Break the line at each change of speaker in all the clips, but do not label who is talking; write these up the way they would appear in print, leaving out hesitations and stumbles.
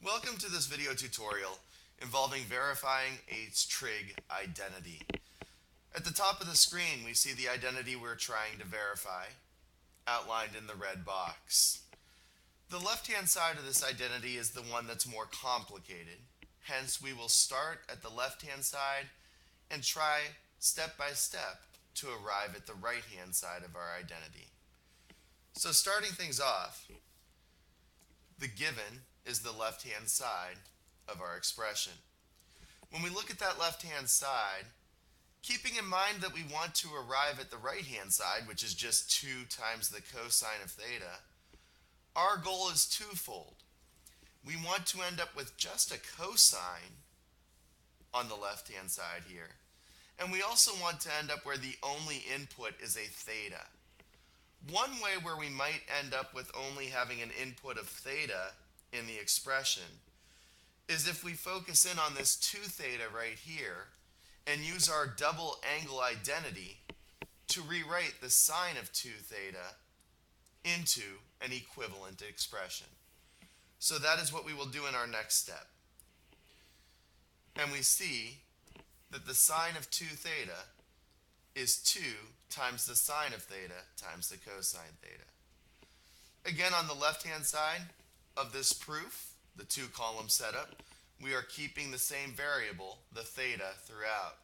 Welcome to this video tutorial involving verifying a trig identity. At the top of the screen we see the identity we're trying to verify, outlined in the red box. The left-hand side of this identity is the one that's more complicated. Hence we will start at the left-hand side and try step by step to arrive at the right-hand side of our identity. So starting things off, the given is the left-hand side of our expression. When we look at that left-hand side, keeping in mind that we want to arrive at the right-hand side, which is just 2 times the cosine of theta, our goal is twofold. We want to end up with just a cosine on the left-hand side here, and we also want to end up where the only input is a theta. One way where we might end up with only having an input of theta in the expression is if we focus in on this 2 theta right here and use our double angle identity to rewrite the sine of 2 theta into an equivalent expression. So that is what we will do in our next step. And we see that the sine of 2 theta is 2 times the sine of theta times the cosine theta. Again, on the left-hand side of this proof, the 2-column setup, we are keeping the same variable, the theta, throughout.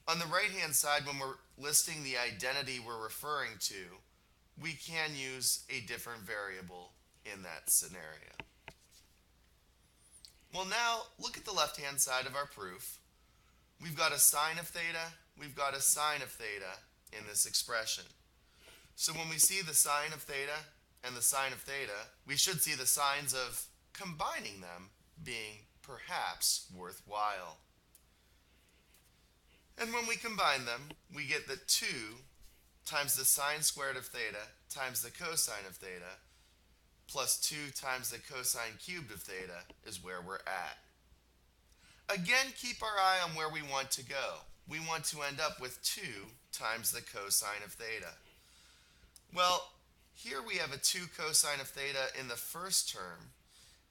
On the right-hand side, when we're listing the identity we're referring to, we can use a different variable in that scenario. Well, now look at the left-hand side of our proof. We've got a sine of theta, we've got a sine of theta in this expression. So when we see the sine of theta and the sine of theta, we should see the signs of combining them being perhaps worthwhile. And when we combine them, we get that 2 times the sine squared of theta times the cosine of theta plus 2 times the cosine cubed of theta is where we're at. Again, keep our eye on where we want to go. We want to end up with 2 times the cosine of theta. Well, here we have a 2 cosine of theta in the first term,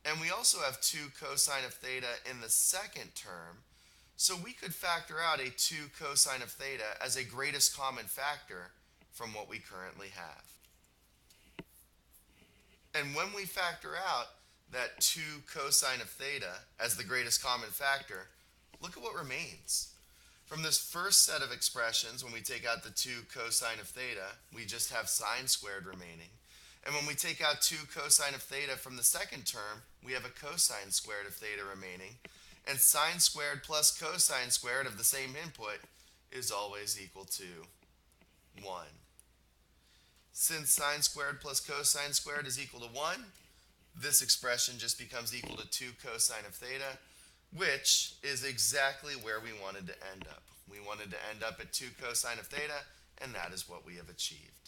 and we also have 2 cosine of theta in the second term, so we could factor out a 2 cosine of theta as a greatest common factor from what we currently have. And when we factor out that 2 cosine of theta as the greatest common factor, look at what remains. From this first set of expressions, when we take out the 2 cosine of theta, we just have sine squared remaining. And when we take out 2 cosine of theta from the second term, we have a cosine squared of theta remaining. And sine squared plus cosine squared of the same input is always equal to 1. Since sine squared plus cosine squared is equal to 1, this expression just becomes equal to 2 cosine of theta, which is exactly where we wanted to end up. We wanted to end up at 2 cosine of theta, and that is what we have achieved.